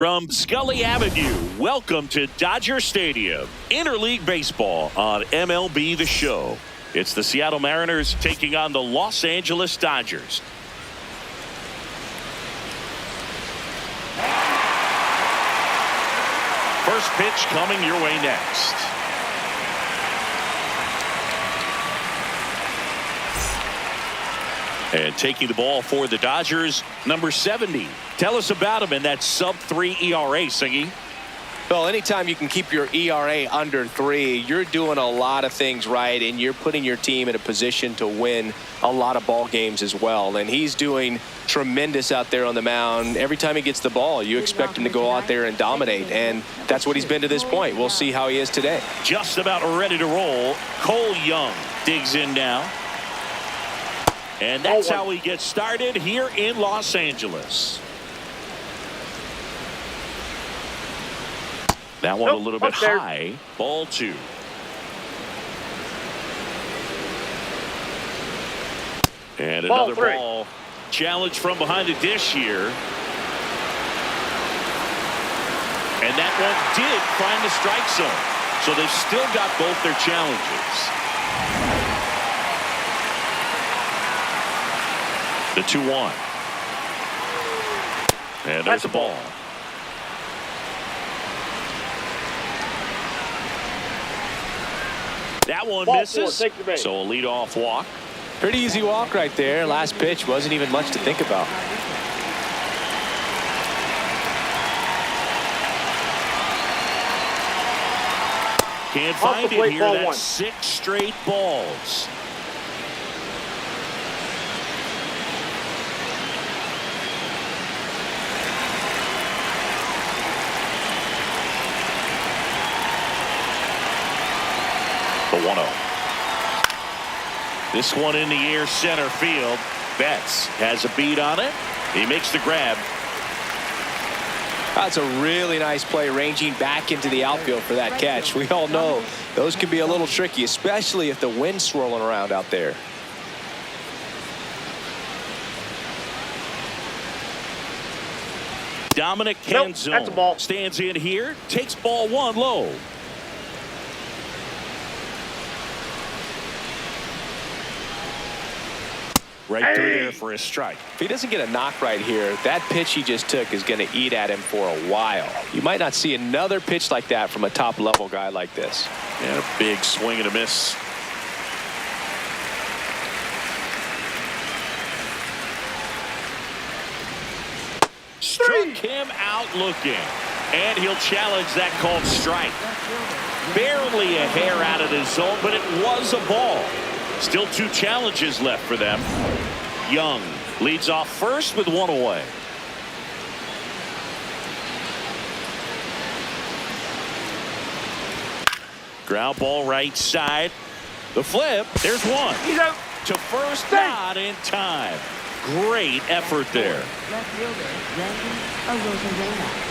From Scully Avenue, welcome to Dodger Stadium. Interleague Baseball on MLB The Show. It's the Seattle Mariners taking on the Los Angeles Dodgers. First pitch coming your way next. And taking the ball for the Dodgers, number 70. Tell us about him in that sub-3 ERA, Singy. Well, anytime you can keep your ERA under 3, you're doing a lot of things right, and you're putting your team in a position to win a lot of ball games as well. And he's doing tremendous out there on the mound. Every time he gets the ball, you expect him to go out there and dominate, and that's what he's been to this point. We'll see how he is today. Just about ready to roll. Cole Young digs in now. And that's how we get started here in Los Angeles. That one a little bit high. Ball 2. And another ball. Challenge from behind the dish here. And that one did find the strike zone. So they've still got both their challenges. The 2-1. And there's the ball. That one misses. So a leadoff walk. Pretty easy walk right there. Last pitch wasn't even much to think about. Can't find it here. That's 6 straight balls. The 1-0. This one in the air center field. Betts has a beat on it. He makes the grab. That's a really nice play, ranging back into the outfield for that catch. We all know those can be a little tricky, especially if the wind's swirling around out there. Dominic Canzone stands in here, takes ball 1 low. Right through there for a strike. If he doesn't get a knock right here, that pitch he just took is going to eat at him for a while. You might not see another pitch like that from a top-level guy like this. And a big swing and a miss. Struck him out looking. And he'll challenge that called strike. Barely a hair out of the zone, but it was a ball. Still 2 challenges left for them. Young leads off first with 1 away. Ground ball right side. The flip. There's one. He's out. To first, not in time. Great effort there. Left fielder, Randy Arozarena.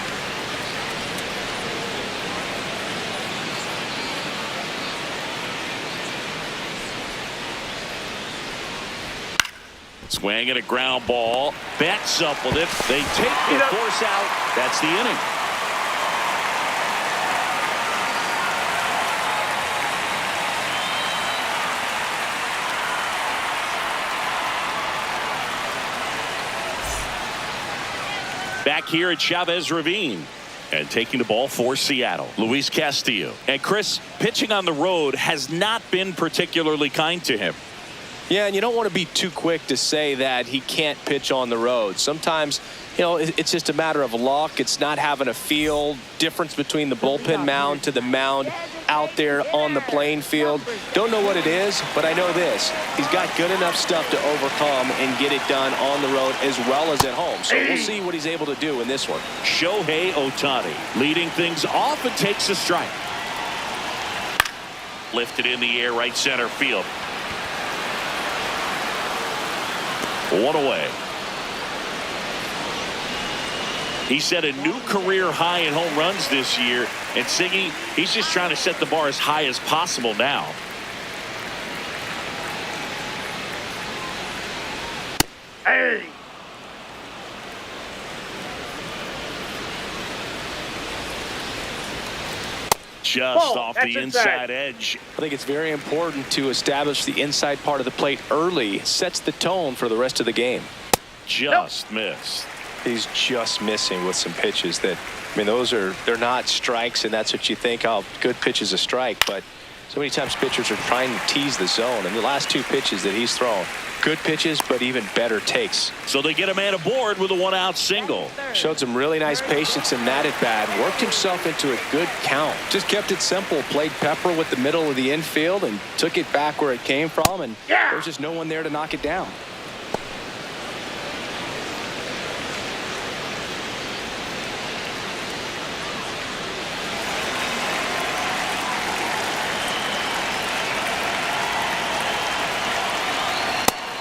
Swinging a ground ball. Betts up with it. They take the force out. That's the inning. Back here at Chavez Ravine. And taking the ball for Seattle, Luis Castillo. And Chris, pitching on the road has not been particularly kind to him. Yeah, and you don't want to be too quick to say that he can't pitch on the road. Sometimes, you know, it's just a matter of luck. It's not having a feel difference between the bullpen mound to the mound out there on the playing field. Don't know what it is, but I know this. He's got good enough stuff to overcome and get it done on the road as well as at home. So we'll see what he's able to do in this one. Shohei Ohtani leading things off and takes a strike. Lifted in the air right center field. 1 away. He set a new career high in home runs this year, and Siggy, he's just trying to set the bar as high as possible now. Just off the inside edge. I think it's very important to establish the inside part of the plate early. Sets the tone for the rest of the game. Just missed. He's just missing with some pitches that, I mean, they're not strikes, and that's what you think, oh, good pitch is a strike. But so many times pitchers are trying to tease the zone, and the last two pitches that he's thrown, good pitches, but even better takes. So they get a man aboard with a one-out single. Showed some really nice patience in that at bat. Worked himself into a good count. Just kept it simple. Played pepper with the middle of the infield and took it back where it came from. And there was just no one there to knock it down.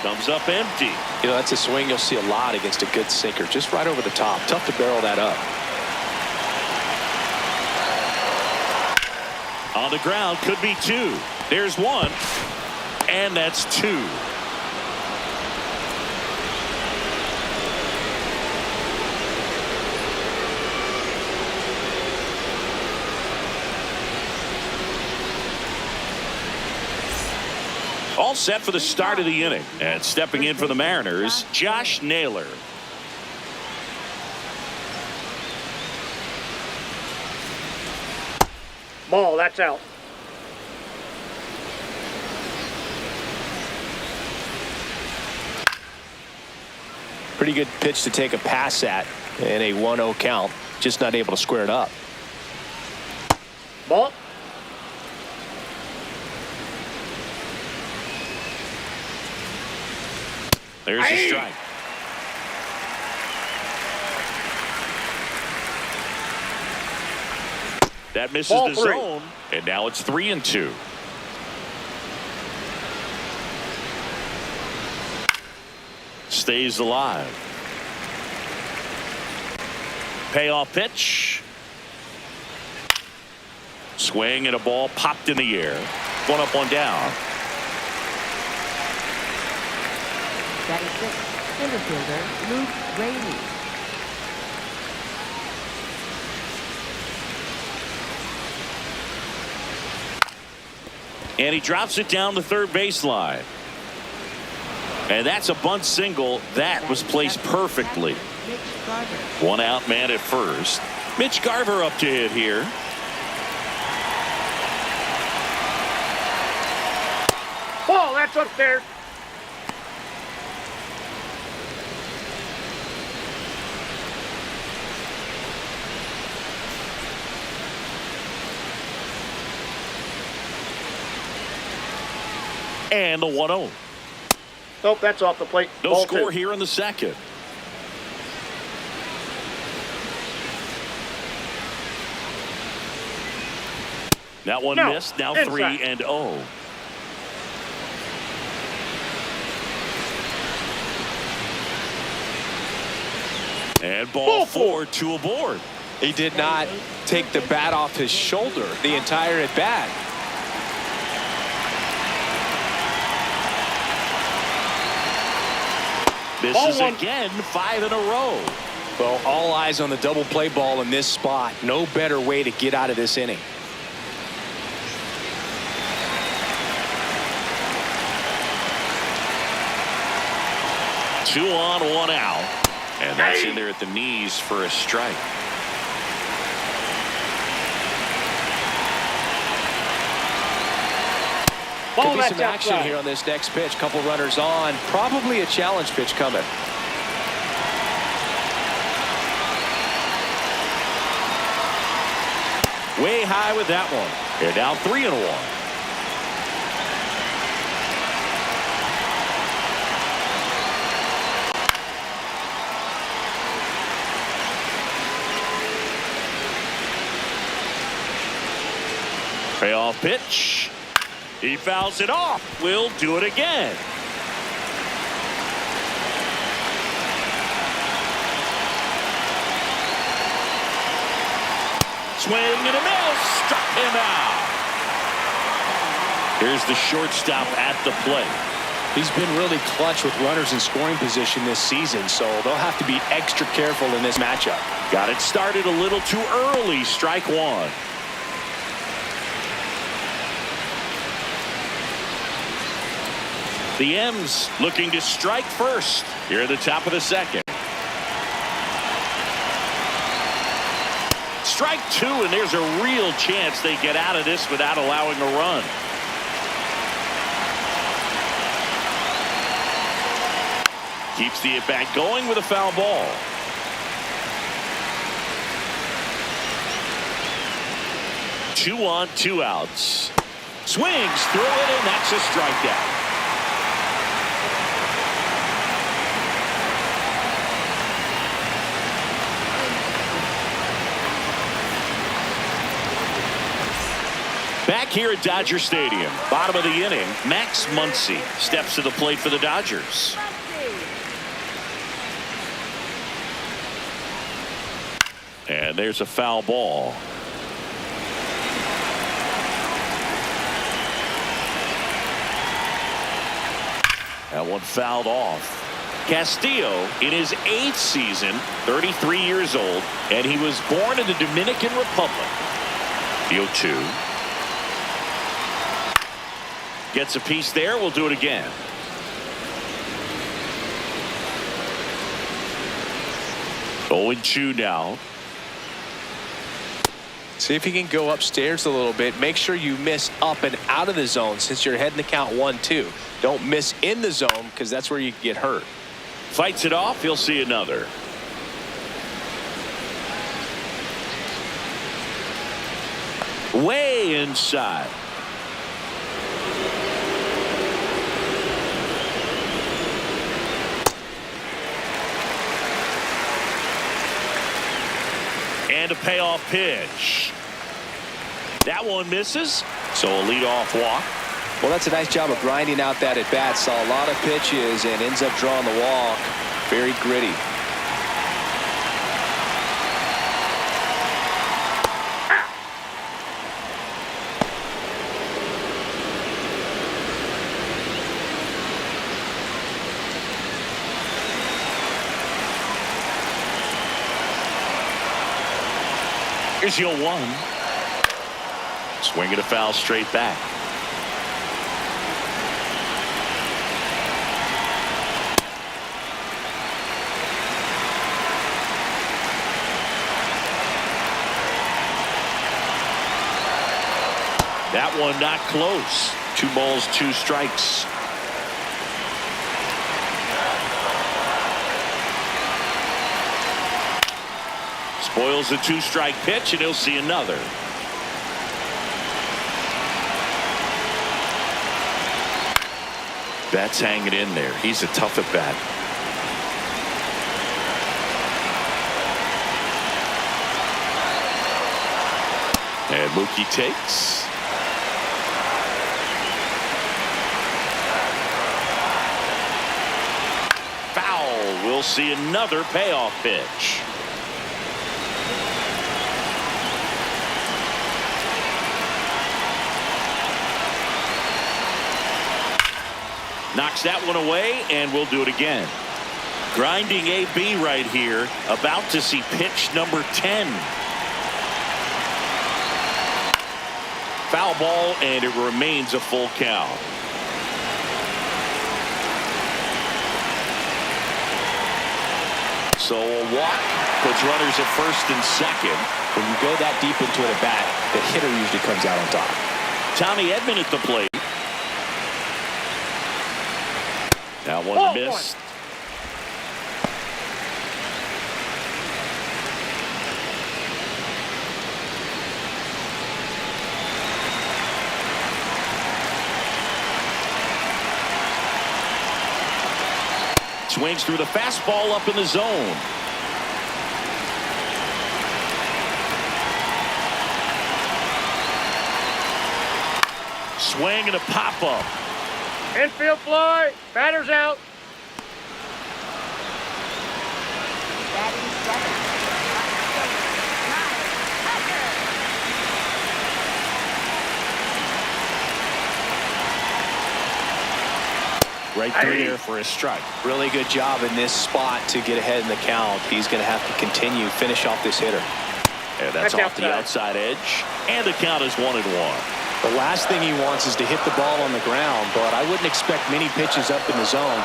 Comes up empty. You know, that's a swing you'll see a lot against a good sinker. Just right over the top. Tough to barrel that up. On the ground, could be two. There's one. And that's two. All set for the start of the inning. And stepping in for the Mariners, Josh Naylor. Ball, that's out. Pretty good pitch to take a pass at in a 1-0 count. Just not able to square it up. Ball. There's a strike. That misses Ball the three. zone, and now it's 3-2. Stays alive. Payoff pitch. Swing and a ball popped in the air. One up, one down. That is six. Center fielder, Luke Brady. And he drops it down the third baseline. And that's a bunt single. That was placed perfectly. Mitch Garver. One out man at first. Mitch Garver up to hit here. Ball, that's up there. And the 1-0. Nope, that's off the plate. No Ball score two. here in the second. That one missed. Now Inside. 3-0. And ball four, two aboard. He did not take the bat off his shoulder the entire at bat. Misses again, 5 in a row. Well, all eyes on the double play ball in this spot. No better way to get out of this inning. Two on, one out. And that's in there at the knees for a strike. Could be some action here on this next pitch. Couple runners on. Probably a challenge pitch coming. Way high with that one. They're now 3-1. Payoff pitch. He fouls it off. We'll do it again. Swing and a miss. Struck him out. Here's the shortstop at the plate. He's been really clutch with runners in scoring position this season, so they'll have to be extra careful in this matchup. Got it started a little too early. Strike one. The M's looking to strike first here at the top of the second. Strike two, and there's a real chance they get out of this without allowing a run. Keeps the at-bat going with a foul ball. Two on, two outs. Swings through it, and that's a strikeout. Back here at Dodger Stadium, bottom of the inning, Max Muncy steps to the plate for the Dodgers. And there's a foul ball. That one fouled off. Castillo in his 8th season, 33 years old, and he was born in the Dominican Republic. The 0-2. Gets a piece there. We'll do it again. Owen Chu now. See if you can go upstairs a little bit. Make sure you miss up and out of the zone since you're heading to count 1-2. Don't miss in the zone because that's where you get hurt. Fights it off. He'll see another. Way inside. And a payoff pitch. That one misses, so a leadoff walk. Well, that's a nice job of grinding out that at bat. Saw a lot of pitches and ends up drawing the walk. Very gritty. Here's your 1. Swinging a foul straight back. That one not close. 2 balls, 2 strikes. Spoils the 2-strike pitch, and he'll see another. Bat's hanging in there. He's a tough at bat. And Mookie takes. Foul. We'll see another payoff pitch. Knocks that one away, and we'll do it again. Grinding AB right here, about to see pitch number 10. Foul ball, and it remains a full count. So a walk puts runners at first and second. When you go that deep into it at bat, the hitter usually comes out on top. Tommy Edman at the plate. That one missed. Swings through the fastball up in the zone. Swing and a pop-up. Infield fly. Batter's out. Batting 7. Right through there for a strike. Really good job in this spot to get ahead in the count. He's going to have to continue, finish off this hitter. And that's off the outside edge. And the count is 1-1. The last thing he wants is to hit the ball on the ground, but I wouldn't expect many pitches up in the zone.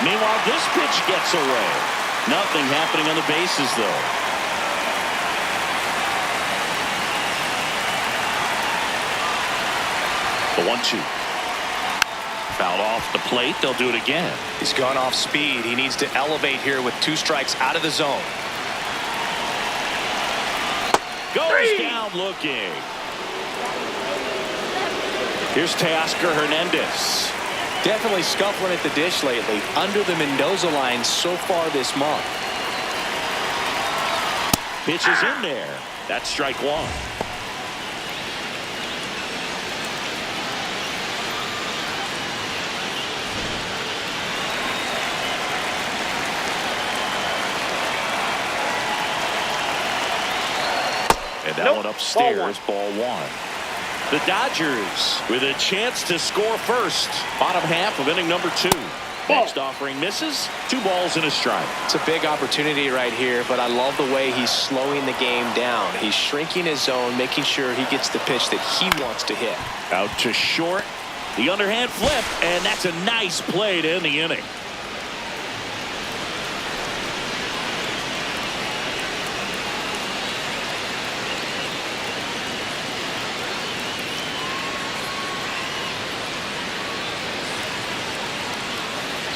Meanwhile, this pitch gets away. Nothing happening on the bases, though. The 1-2. Fouled off the plate. They'll do it again. He's gone off speed. He needs to elevate here with 2 strikes out of the zone. Goes down looking. Here's Teoscar Hernandez. Definitely scuffling at the dish lately. Under the Mendoza line so far this month. Pitch is in there. That's strike 1. And that one upstairs, ball 1. The Dodgers with a chance to score first. Bottom half of inning number 2. Next offering misses. 2 balls and a strike. It's a big opportunity right here, but I love the way he's slowing the game down. He's shrinking his zone, making sure he gets the pitch that he wants to hit. Out to short. The underhand flip, and that's a nice play to end the inning.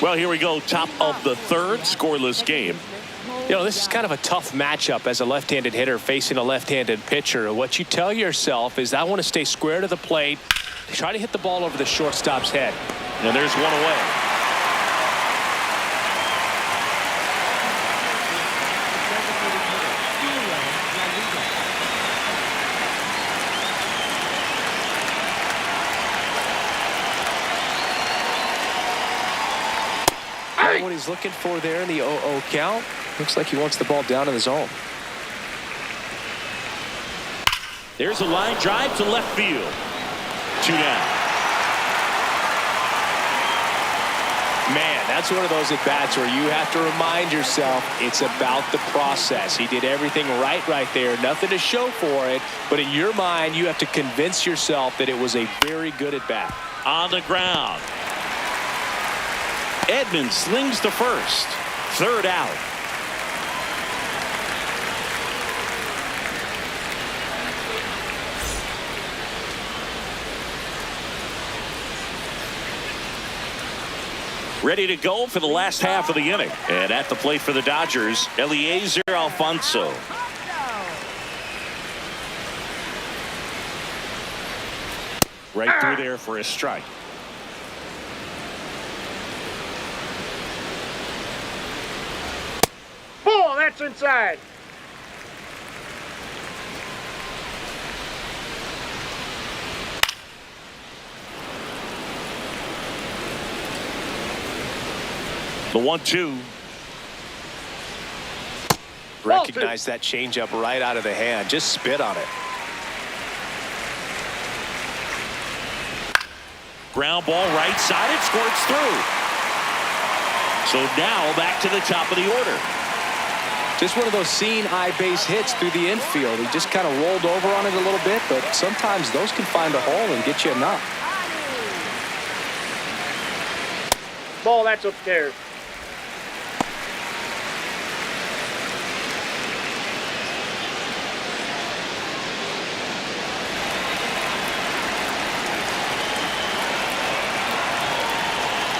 Well, here we go. Top of the 3rd, scoreless game. You know, this is kind of a tough matchup as a left-handed hitter facing a left-handed pitcher. What you tell yourself is, I want to stay square to the plate, try to hit the ball over the shortstop's head. And there's one away. What he's looking for there in the 0-0 count. Looks like he wants the ball down in the zone. There's a line drive to left field. 2 down. Man, that's one of those at-bats where you have to remind yourself it's about the process. He did everything right there. Nothing to show for it. But in your mind, you have to convince yourself that it was a very good at-bat. On the ground. Edmonds slings to first. 3rd out. Ready to go for the last half of the inning. And at the plate for the Dodgers, Eliezer Alfonso. Right through there for a strike. Ball, that's inside. The 1-2. Recognize that changeup right out of the hand. Just spit on it. Ground ball right side. It squirts through. So now back to the top of the order. Just one of those seeing eye base hits through the infield. He just kind of rolled over on it a little bit, but sometimes those can find a hole and get you a knock. Ball, that's upstairs.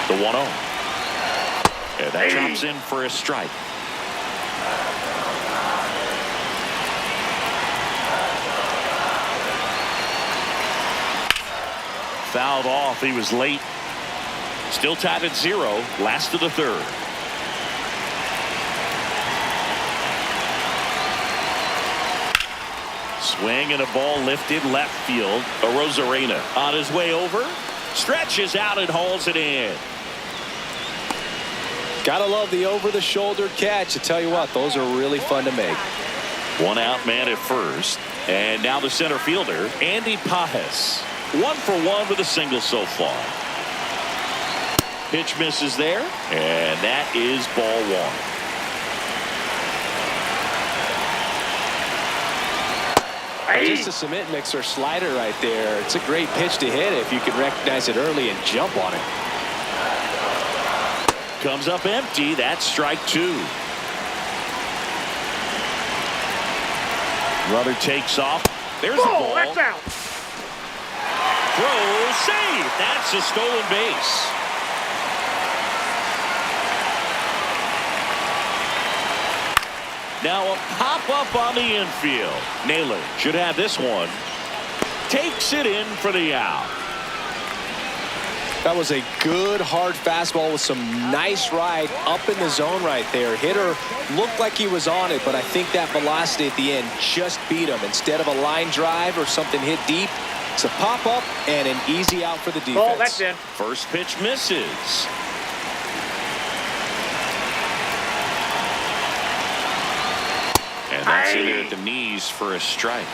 The 1-0. And that drops in for a strike. Fouled off. He was late. Still tied at 0. Last of the 3rd. Swing and a ball lifted left field. Arozarena on his way over. Stretches out and hauls it in. Gotta love the over-the-shoulder catch. I tell you what, those are really fun to make. 1 out man at first. And now the center fielder, Andy Pajes. 1 for 1 with a single so far. Pitch misses there. And that is ball 1. Just a cement mixer slider right there. It's a great pitch to hit if you can recognize it early and jump on it. Comes up empty. That's strike 2. Runner takes off. There's the ball. That's out. Throw, save. That's a stolen base. Now a pop-up on the infield. Naylor should have this one. Takes it in for the out. That was a good hard fastball with some nice ride up in the zone right there. Hitter looked like he was on it, but I think that velocity at the end just beat him. Instead of a line drive or something hit deep, it's a pop-up and an easy out for the defense. Ball, that's in. First pitch misses. And that's in there at the knees for a strike.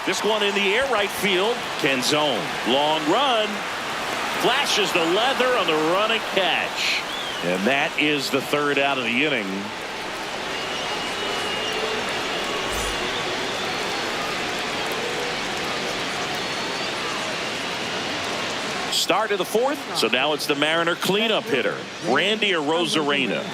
This one in the air right field. Canzone. Long run. Flashes the leather on the run and catch. And that is the third out of the inning. Start of the fourth. So now it's the Mariner cleanup hitter, Randy Arozarena.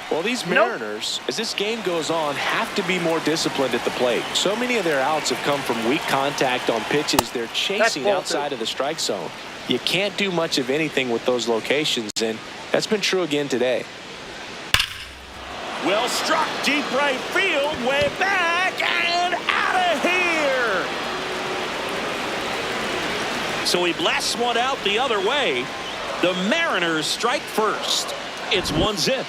Well, these Mariners, as this game goes on, have to be more disciplined at the plate. So many of their outs have come from weak contact on pitches they're chasing outside of the strike zone. You can't do much of anything with those locations, and that's been true again today. Well struck, deep right field, way back and out of here. So he blasts one out the other way. The Mariners strike first. It's 1-0.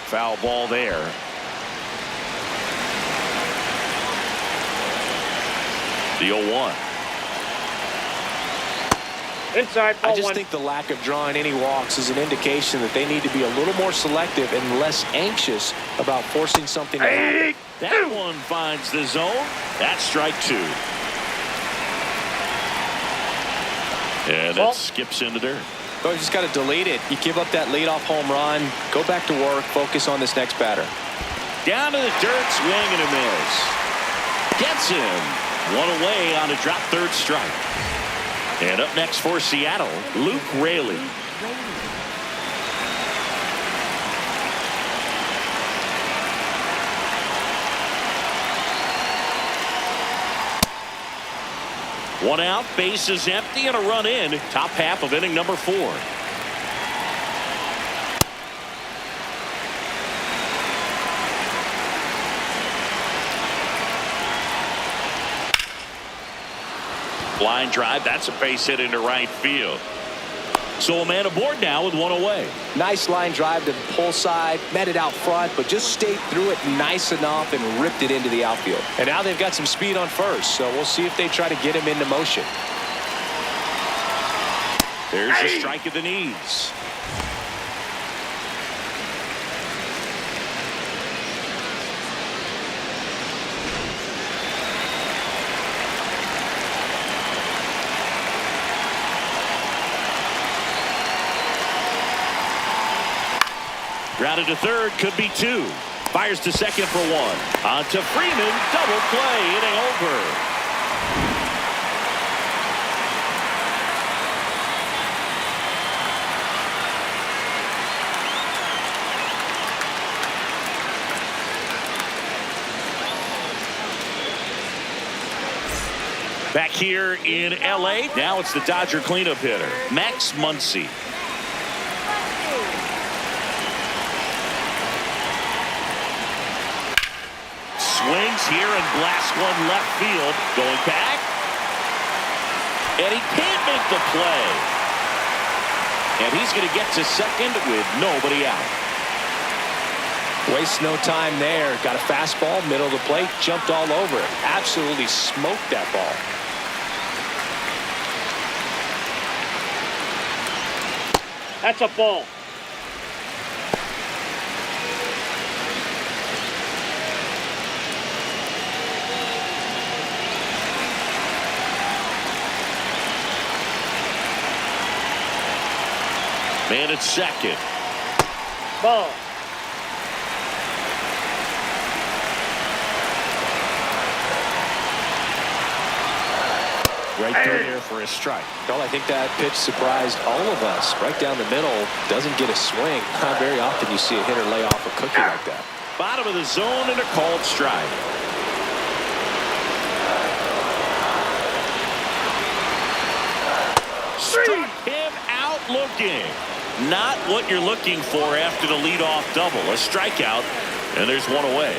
Foul ball there. The 0-1. Inside, ball I just one. think the lack of drawing any walks is an indication that they need to be a little more selective and less anxious about forcing something to happen. That one finds the zone. That's strike 2. And it skips into dirt. Oh, you just got to delete it. You give up that leadoff home run. Go back to work. Focus on this next batter. Down to the dirt, swing and a miss. Gets him. One away on a drop third strike. And up next for Seattle, Luke Raley. One out, base is empty, and a run in. Top half of inning number 4. Line drive, that's a base hit into right field. So a man aboard now with one away. Nice line drive to the pull side, met it out front, but just stayed through it nice enough and ripped it into the outfield. And now they've got some speed on first, so we'll see if they try to get him into motion. There's a strike at the knees. Grounded to third, could be 2. Fires to second for 1. On to Freeman, double play, inning over. Back here in LA, now it's the Dodger cleanup hitter, Max Muncy. Swings here and blasts one left field. Going back. And he can't make the play. And he's going to get to second with nobody out. Waste no time there. Got a fastball, middle of the plate, jumped all over it. Absolutely smoked that ball. That's a ball. And it's second. Ball. Right through there for a strike. Well, I think that pitch surprised all of us. Right down the middle, doesn't get a swing. Not very often you see a hitter lay off a cookie like that. Bottom of the zone and a called strike. Struck him out looking. Not what you're looking for after the leadoff double. A strikeout, and there's one away.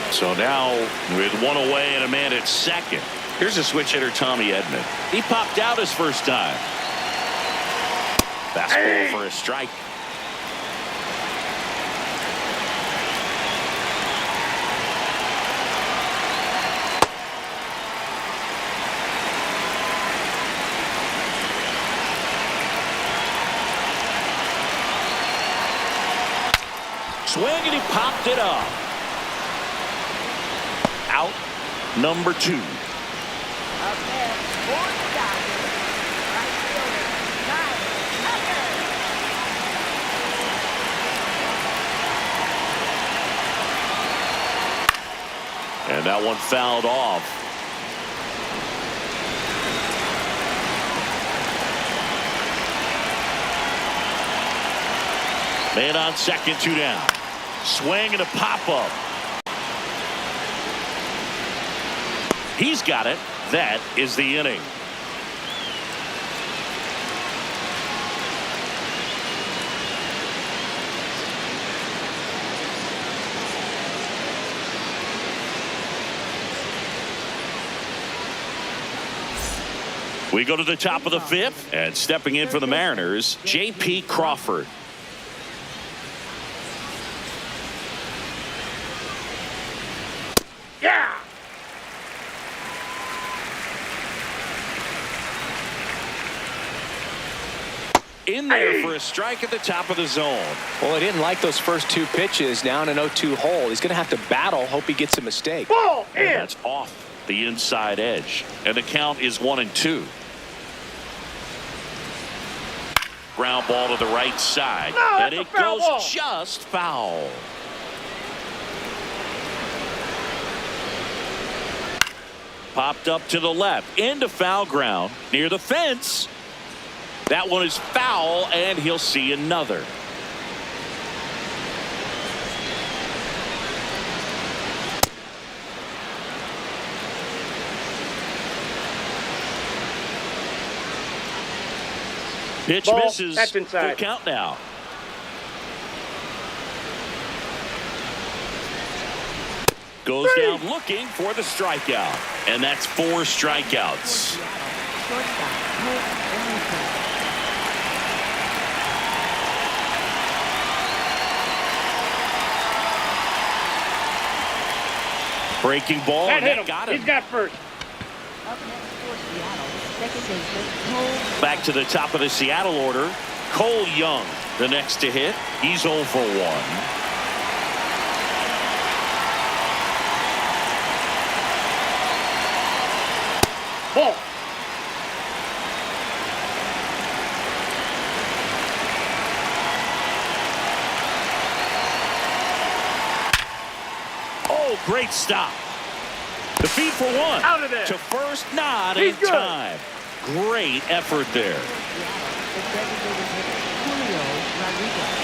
So now with one away and a man at second. Here's a switch hitter, Tommy Edman. He popped out his first time. Fastball for a strike. Swing, and he popped it up. Out number 2. Up next, for the Dodgers, right fielder, Kyle Tucker. And that one fouled off. Man on second, 2 down. Swing and a pop-up. He's got it. That is the inning. We go to the top of the 5th, and stepping in for the Mariners, J.P. Crawford. Yeah. In there for a strike at the top of the zone. Well, he didn't like those first 2 pitches. Now in an 0-2 hole. He's going to have to battle. Hope he gets a mistake. Ball. And In. that's off the inside edge. And the count is 1-2. Ground ball to the right side. No, and that's it a foul goes ball. just foul. Popped up to the left. Into foul ground. Near the fence. That one is foul, and he'll see another. Pitch Ball. misses. That's inside. Full count now. Goes down looking for the strikeout. And that's 4 strikeouts. Shortstop, Hope Emerson. Breaking ball, That and hit that him. got him. He's got first. Up next for Seattle, second baseman, Cole. Back to the top of the Seattle order. Cole Young, the next to hit. He's 0 for 1. Ball. Oh, great stop. The feed for 1. Out of there. To first, not He's in good. time. Great effort there. Seattle, the designated hitter, Julio Rodriguez.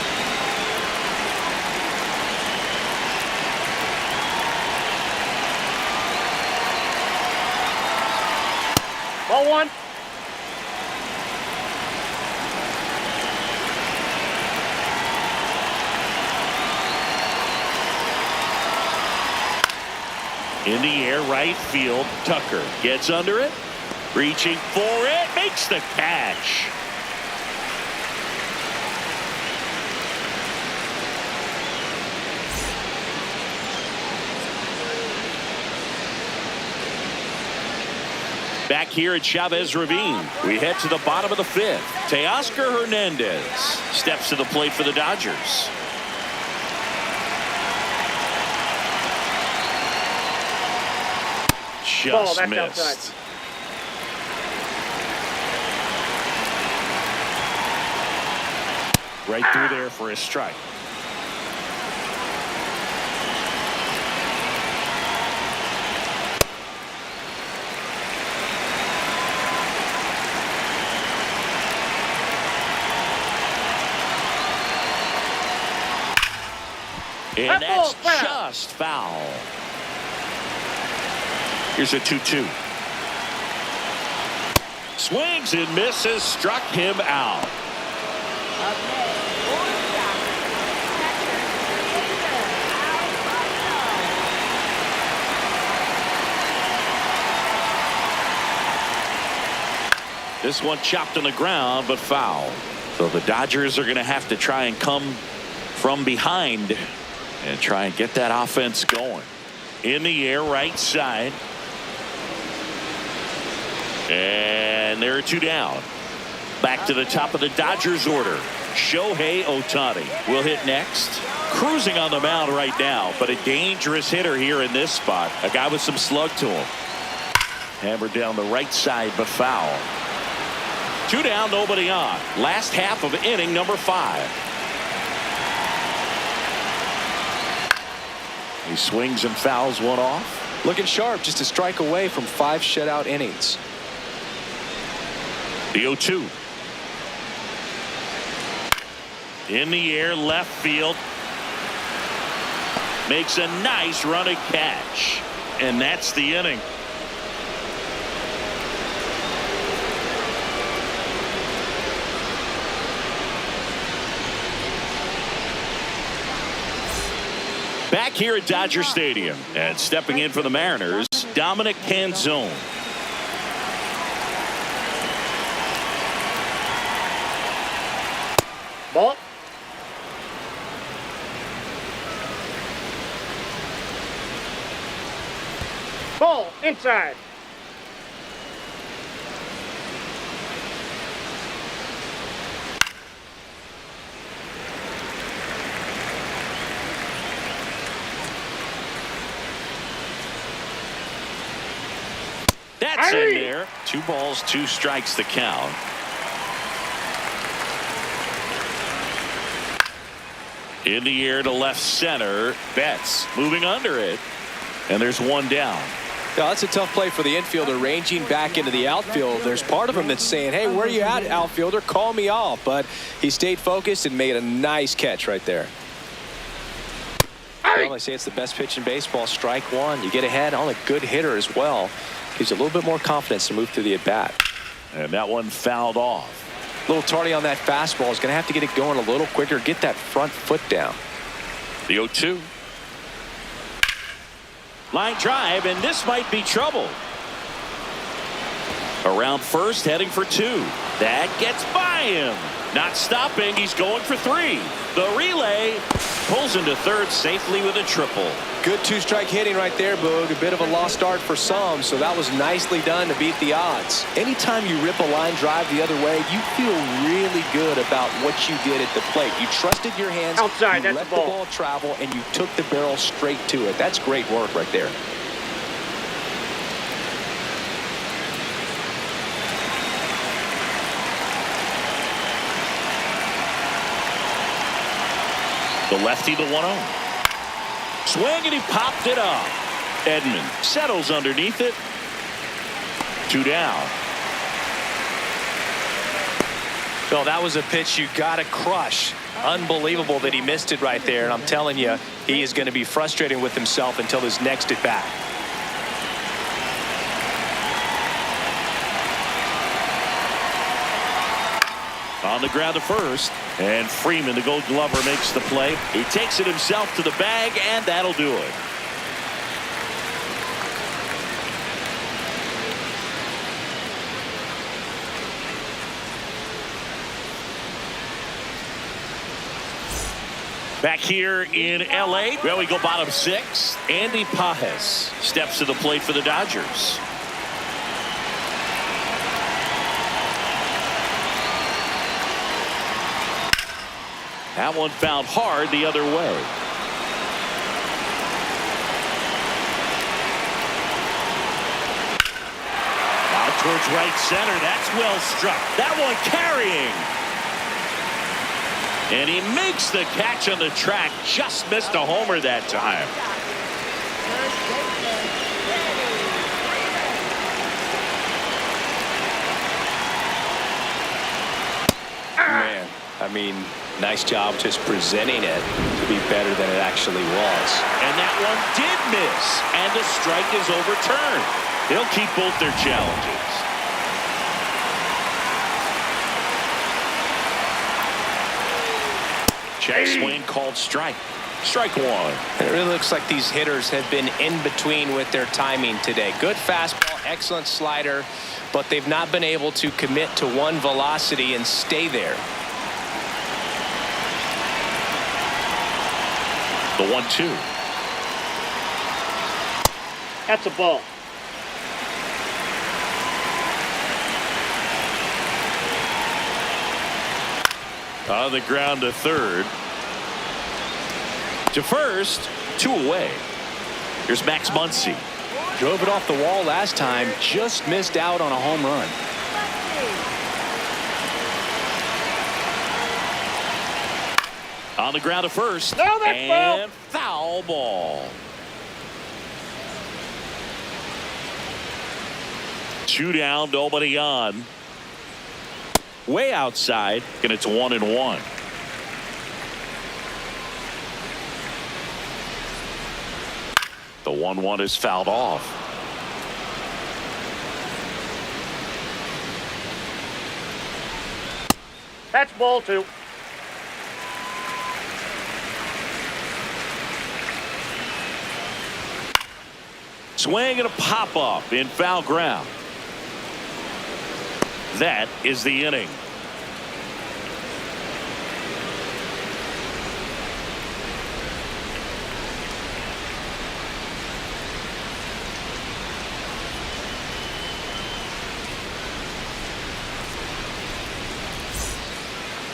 Ball 1. In the air, right field. Tucker gets under it. Reaching for it. Makes the catch. Back here at Chavez Ravine, we head to the bottom of the 5th. Teoscar Hernandez steps to the plate for the Dodgers. Ball, Just that's missed. outside. Right through there for a strike. And that's just foul. Here's a 2-2. Swings and misses, struck him out. This one chopped on the ground, but foul. So the Dodgers are going to have to try and come from behind and try and get that offense going. In the air, right side. And there are two down. Back to the top of the Dodgers order. Shohei Ohtani will hit next. Cruising on the mound right now, but a dangerous hitter here in this spot. A guy with some slug to him. Hammered down the right side, but foul. Two down, nobody on. Last half of inning number 5. He swings and fouls one off. Looking sharp, just a strike away from 5 shutout innings. The 0-2. In the air, left field. Makes a nice running catch. And that's the inning. Back here at Dodger Stadium, and stepping in for the Mariners, Dominic Canzone. Ball. Ball inside. That's in there. 2 balls, 2 strikes, the count. In the air to left center. Betts moving under it. And there's 1 down. Yeah, that's a tough play for the infielder, ranging back into the outfield. There's part of him that's saying, hey, where are you at, outfielder? Call me off. But he stayed focused and made a nice catch right there. Well, they say it's the best pitch in baseball. Strike 1. You get ahead on a good hitter as well. Gives you a little bit more confidence to move through the at-bat. And that one fouled off. A little tardy on that fastball. Is going to have to get it going a little quicker. Get that front foot down. The 0-2. Line drive, and this might be trouble. Around first, heading for 2. That gets by him. Not stopping. He's going for 3. The relay pulls into third safely with a triple. Good 2-strike hitting right there, Boog. A bit of a lost start for some, so that was nicely done to beat the odds. Anytime you rip a line drive the other way, you feel really good about what you did at the plate. You trusted your hands, outside, you that's let the the ball. ball travel, and you took the barrel straight to it. That's great work right there. The lefty, the 1-0. Swing, and he popped it up. Edman settles underneath it. 2 down. So that was a pitch you got to crush. Unbelievable that he missed it right there. And I'm telling you, he is going to be frustrated with himself until his next at bat. On the ground to first, and Freeman, the Gold Glover, makes the play. He takes it himself to the bag, and that'll do it. Back here in L.A., well, we go bottom 6. Andy Pajes steps to the plate for the Dodgers. That one fouled hard the other way. Out towards right center. That's well struck. That one carrying. And he makes the catch on the track. Just missed a homer that time. Man, I mean, nice job just presenting it to be better than it actually was. And that one did miss. And the strike is overturned. They'll keep both their challenges. Check swing called strike. Strike one. It really looks like these hitters have been in between with their timing today. Good fastball, excellent slider, but they've not been able to commit to one velocity and stay there. The 1-2. That's a ball. On the ground to third. To first, 2 away. Here's Max Muncy. Drove it off the wall last time, just missed out on a home run. On the ground to first. No, that's and foul ball. 2 down, nobody on. Way outside, and it's 1-1. The 1-1 is fouled off. That's ball 2. Swing and a pop up in foul ground. That is the inning.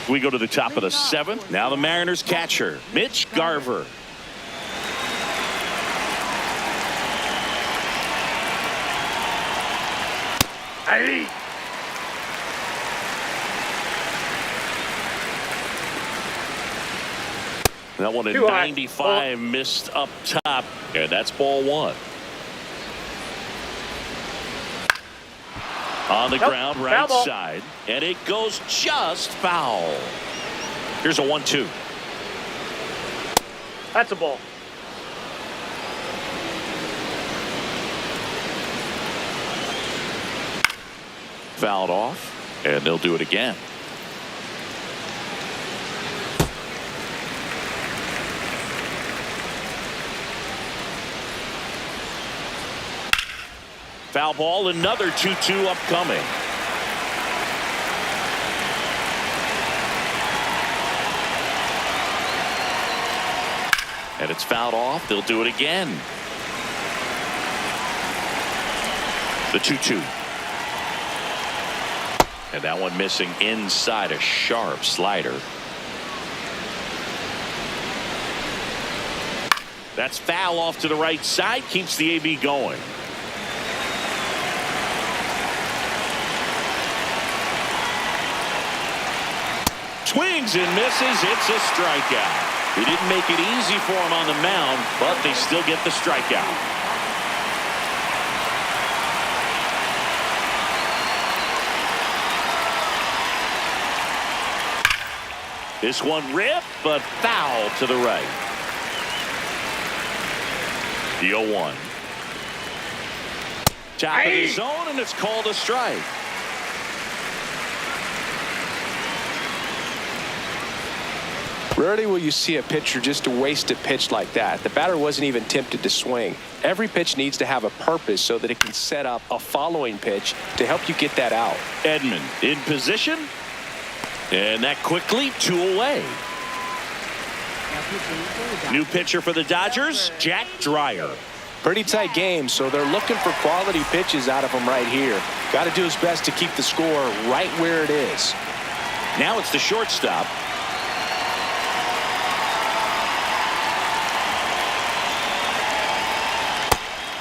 We go to the top of the 7th. Now the Mariners catcher, Mitch Garver. Hey. That one at Too high. 95 missed up top, and that's ball 1. On the ground, right side, and it goes just foul. Here's a 1-2. That's a ball. Fouled off, and they'll do it again. Foul ball, another 2-2 upcoming. And it's fouled off. They'll do it again. The 2-2. And that one missing inside, a sharp slider. That's foul off to the right side. Keeps the AB going. Swings and misses. It's a strikeout. He didn't make it easy for him on the mound, but they still get the strikeout. This one ripped, but foul to the right. The 0-1. Top of the zone, and it's called a strike. Rarely will you see a pitcher just waste a pitch like that. The batter wasn't even tempted to swing. Every pitch needs to have a purpose so that it can set up a following pitch to help you get that out. Edman in position. And that quickly, 2 away. New pitcher for the Dodgers, Jack Dreyer. Pretty tight game, so they're looking for quality pitches out of him right here. Got to do his best to keep the score right where it is. Now it's the shortstop.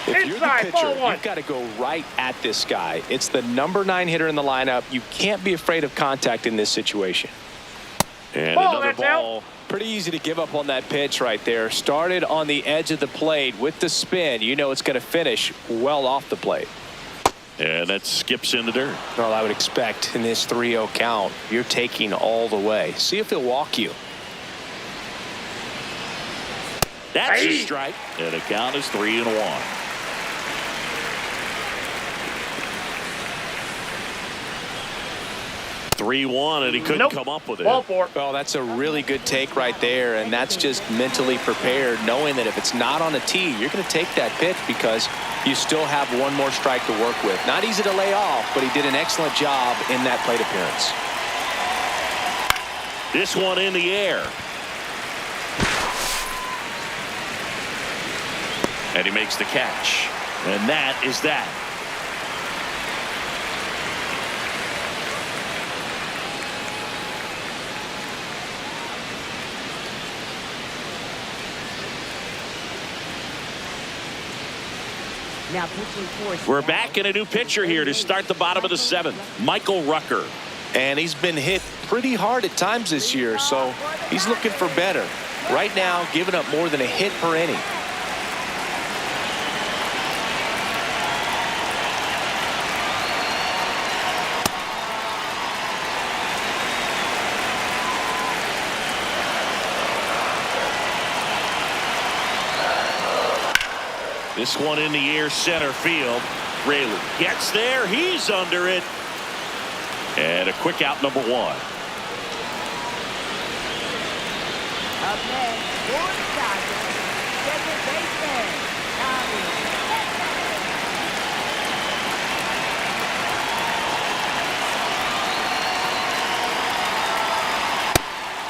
If you're the pitcher, you've got to go right at this guy. It's the number 9 hitter in the lineup. You can't be afraid of contact in this situation. And Ball, another that's out. ball. Pretty easy to give up on that pitch right there. Started on the edge of the plate with the spin. You know it's going to finish well off the plate. And that skips in the dirt. Well, I would expect in this 3-0 count, you're taking all the way. See if he'll walk you. That's a strike. And the count is 3-1. And he couldn't come up with it. Ball four. Well, that's a really good take right there, and that's just mentally prepared, knowing that if it's not on the tee, you're going to take that pitch because you still have one more strike to work with. Not easy to lay off, but he did an excellent job in that plate appearance. This one in the air. And he makes the catch. And that is that. Now pitching for We're back in a new pitcher here to start the bottom of the 7th. Michael Rucker. And he's been hit pretty hard at times this year, so he's looking for better. Right now, giving up more than a hit per inning. This one in the air, center field. Rayleigh gets there. He's under it. And a quick out, number 1. Up next, George Dodger, second baseman, Tommy.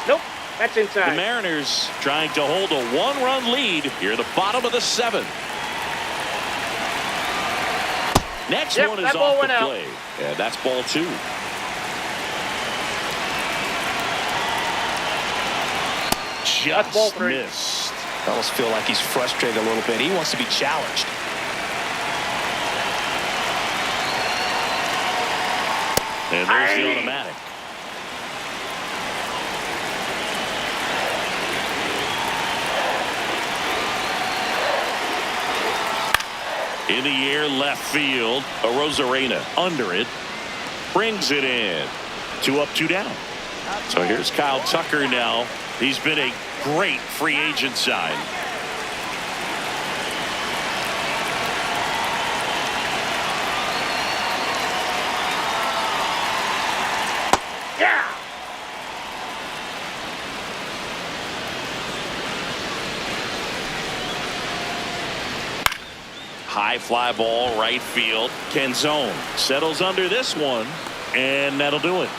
Nope. That's The inside. Mariners trying to hold a 1-run lead here at the bottom of the 7th. Next Yep, one is that ball off the went out. plate. And that's ball 2. That's ball Just 3. missed. I almost feel like he's frustrated a little bit. He wants to be challenged. And there's the automatic. In the air, left field. Rosarena under it. Brings it in. 2 up, 2 down. So here's Kyle Tucker now. He's been a great free agent sign. Yeah. High fly ball, right field. Canzone settles under this one, and that'll do it.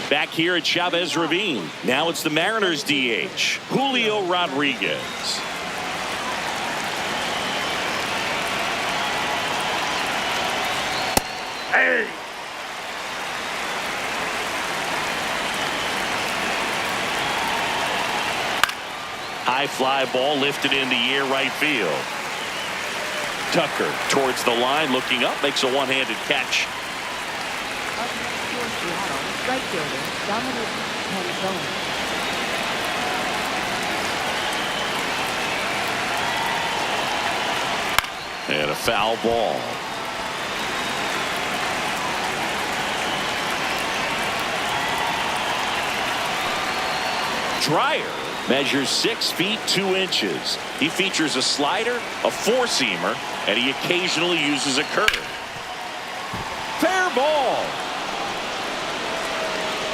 Back here at Chavez Ravine. Now it's the Mariners DH, Julio Rodriguez. Hey. High fly ball lifted in the air, right field. Tucker towards the line, looking up, makes a one-handed catch. Up next for Seattle, right fielder, Dominic Canzone. And a foul ball. Dreyer measures 6 feet 2 inches. He features a slider, a four-seamer, and he occasionally uses a curve. Fair ball.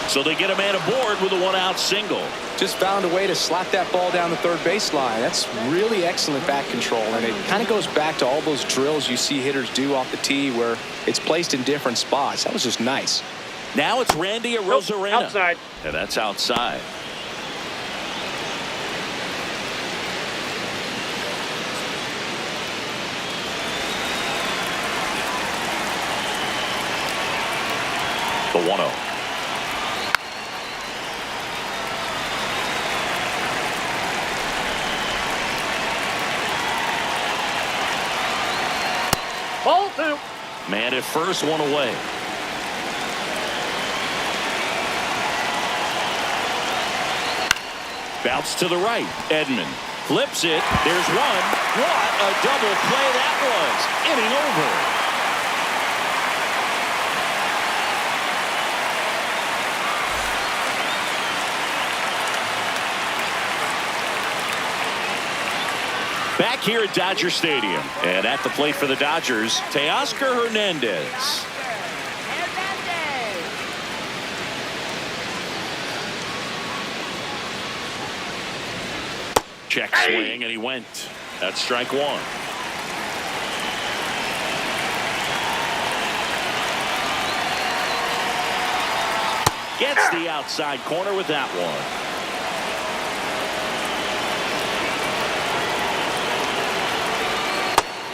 So they get a man aboard with a 1-out single. Just found a way to slap that ball down the third baseline. That's really excellent bat control, and it kind of goes back to all those drills you see hitters do off the tee where it's placed in different spots. That was just nice. Now it's Randy Arozarena. Outside. And that's outside. The 1-0. Ball 2. Man at first, one away. Bounce to the right. Edman flips it. There's one. What a double play that was. Inning over. Back here at Dodger Stadium. And at the plate for the Dodgers, Teoscar Hernandez. Check swing, and he went. That's strike one. Gets the outside corner with that one.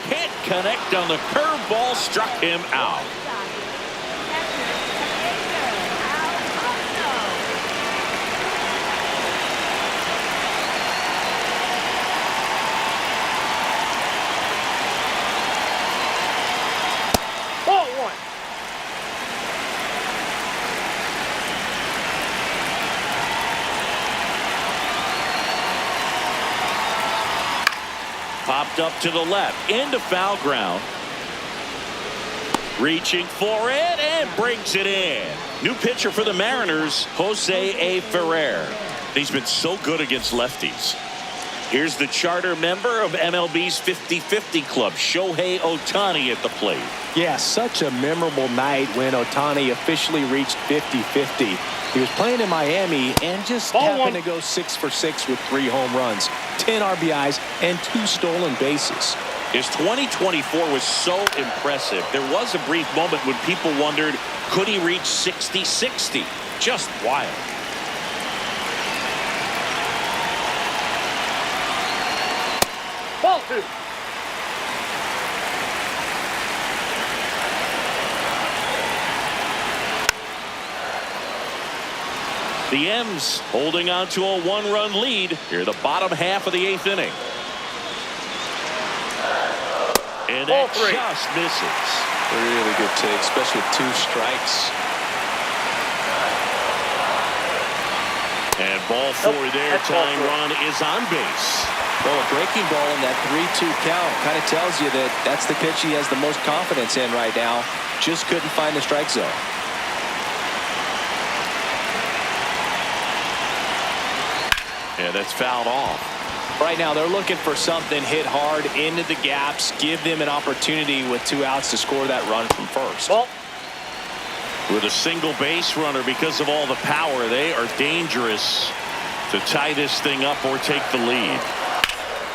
Can't connect on the curveball, struck him out. Ball 1. Popped up to the left, into foul ground. Reaching for it and brings it in. New pitcher for the Mariners, Jose A. Ferrer. He's been so good against lefties. Here's the charter member of MLB's 50-50 club, Shohei Ohtani at the plate. Yeah, such a memorable night when Ohtani officially reached 50-50. He was playing in Miami and just happened to go 6 for 6 with 3 home runs, 10 RBIs, and 2 stolen bases. His 2024 was so impressive. There was a brief moment when people wondered, could he reach 60-60? Just wild. Ball 2. The M's holding on to a 1-run lead here, the bottom half of the 8th inning. And that just misses. Really good take, especially with 2 strikes. And ball 4 there. Tying run is on base. Well, a breaking ball in that 3-2 count kind of tells you that that's the pitch he has the most confidence in right now. Just couldn't find the strike zone. Yeah, that's fouled off. Right now, they're looking for something hit hard into the gaps, give them an opportunity with 2 outs to score that run from first. Ball. With a single base runner, because of all the power, they are dangerous to tie this thing up or take the lead.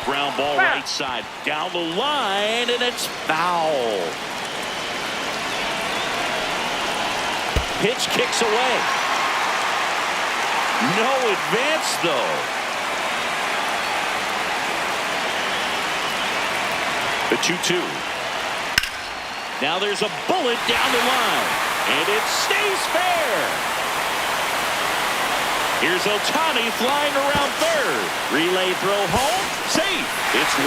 Ground ball right side, down the line, and it's foul. Pitch kicks away. No advance, though. The 2-2. Now there's a bullet down the line, and it stays fair. Here's Ohtani flying around third. Relay throw home. Safe. It's 1-1.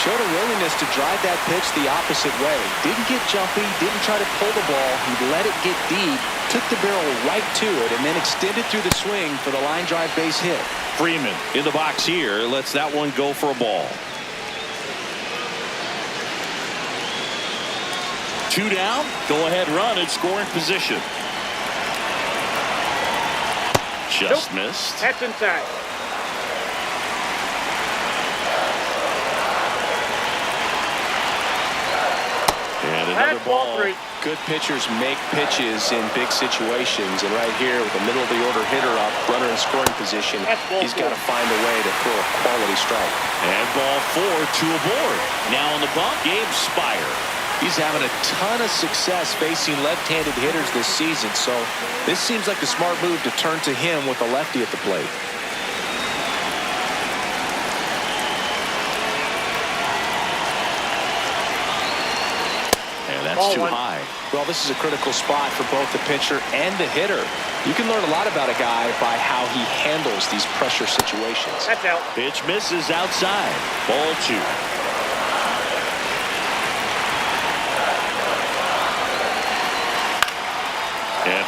Showed a willingness to drive that pitch the opposite way. Didn't get jumpy, didn't try to pull the ball. He let it get deep, took the barrel right to it, and then extended through the swing for the line drive base hit. Freeman in the box here lets that one go for a ball. 2 down. Go ahead run in scoring position. Just missed. That's inside. And another ball. 3. Good pitchers make pitches in big situations, and right here with the middle of the order hitter up, runner in scoring position, he's got to find a way to throw a quality strike. And ball 4, 2 aboard. Now on the bump, Gabe Spire. He's having a ton of success facing left-handed hitters this season, so this seems like a smart move to turn to him with a lefty at the plate. And that's too high. Well, this is a critical spot for both the pitcher and the hitter. You can learn a lot about a guy by how he handles these pressure situations. That's out. Pitch misses outside. Ball 2.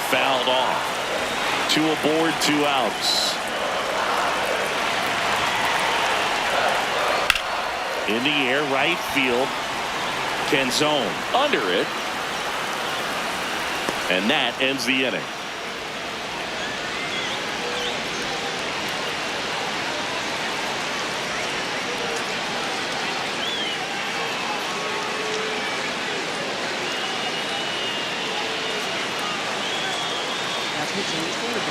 fouled off. 2 aboard, 2 outs. In the air, right field. Canzone under it. And that ends the inning.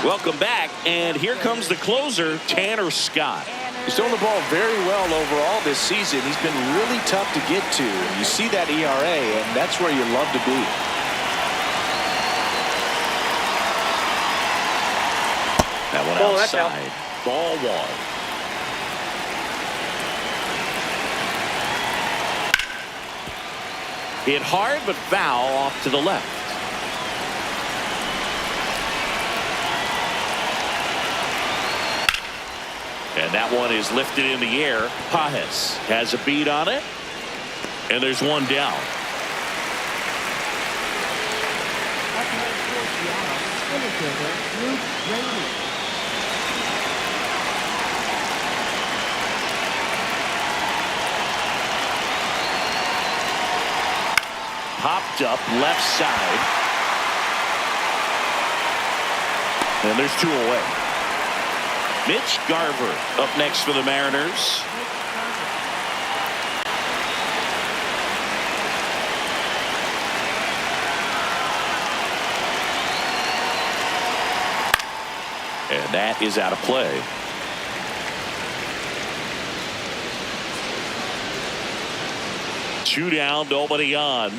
Welcome back, and here comes the closer, Tanner Scott. He's thrown the ball very well overall this season. He's been really tough to get to. You see that ERA, and that's where you love to be. That one Ball, that's outside. out. Ball 1. Hit hard, but foul off to the left. And that one is lifted in the air. Pajes has a beat on it. And there's one down. Up next for Seattle, center fielder Luke Brady. Popped up left side. And there's 2 away. Mitch Garver up next for the Mariners. And that is out of play. Two down, nobody on.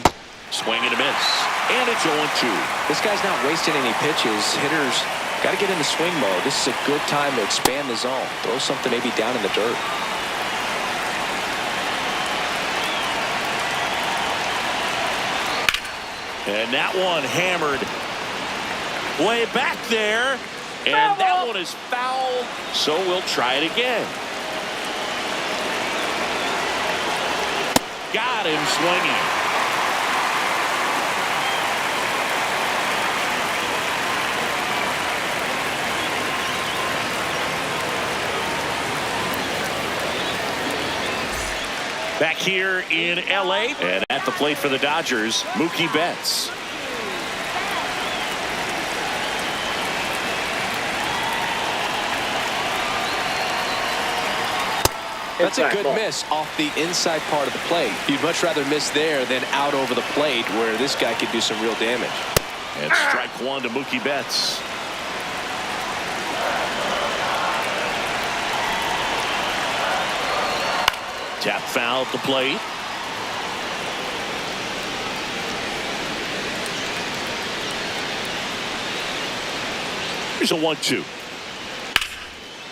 Swing and a miss. And it's 0-2. This guy's not wasting any pitches. Hitters got to get into swing mode. This is a good time to expand the zone. Throw something maybe down in the dirt. And that one hammered way back there. And that one is fouled. So we'll try it again. Got him swinging. Back here in L.A. and at the plate for the Dodgers, Mookie Betts. That's a good miss off the inside part of the plate. You'd much rather miss there than out over the plate where this guy could do some real damage. And strike 1 to Mookie Betts. Tap foul at the plate. Here's a 1-2.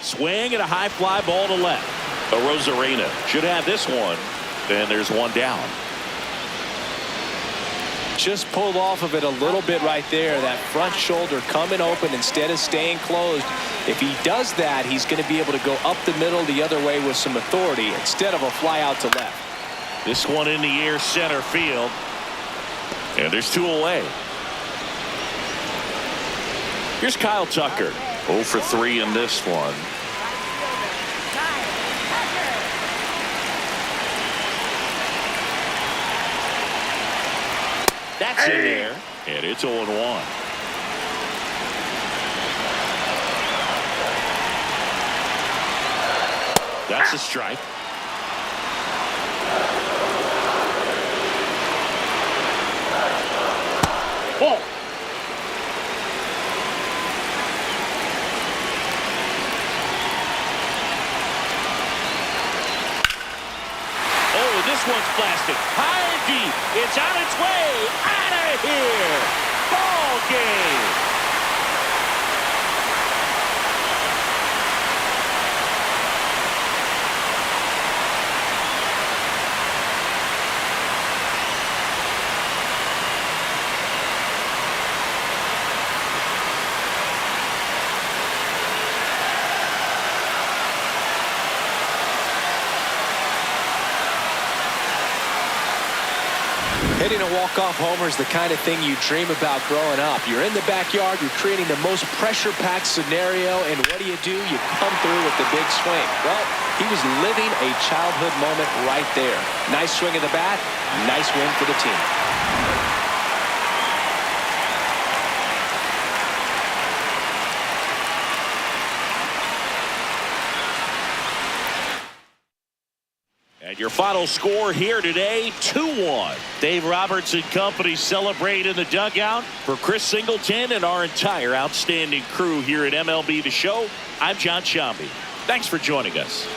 Swing and a high fly ball to left. Rosarena should have this one. And there's one down. Just pulled off of it a little bit right there. That front shoulder coming open instead of staying closed. If he does that, he's going to be able to go up the middle the other way with some authority instead of a fly out to left. This one in the air center field. And there's 2 away. Here's Kyle Tucker. 0 for 3 in this one. That's in there. And it's 0-1. That's a strike. Ball. Oh, this one's plastic. High and deep. It's on its way. Out of here. Ball game. Hitting a walk-off homer is the kind of thing you dream about growing up. You're in the backyard, you're creating the most pressure-packed scenario, and what do? You come through with the big swing. Well, he was living a childhood moment right there. Nice swing of the bat, nice win for the team. And your final score here today, 2-1. Dave Roberts and company celebrate in the dugout. For Chris Singleton and our entire outstanding crew here at MLB The Show, I'm John Shambi. Thanks for joining us.